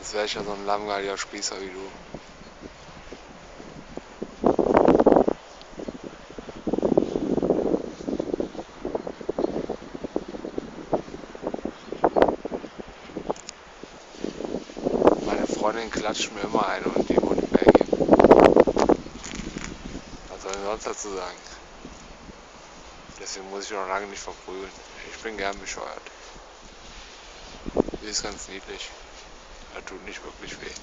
Sonst wäre ich ja so ein langweiliger Spießer wie du. Meine Freundin klatscht mir immer eine und die Mund weggeben. Was soll ich sonst dazu sagen? Deswegen muss ich noch lange nicht verprügeln. Ich bin gern bescheuert. Sie ist ganz niedlich. Das tut nicht wirklich weh.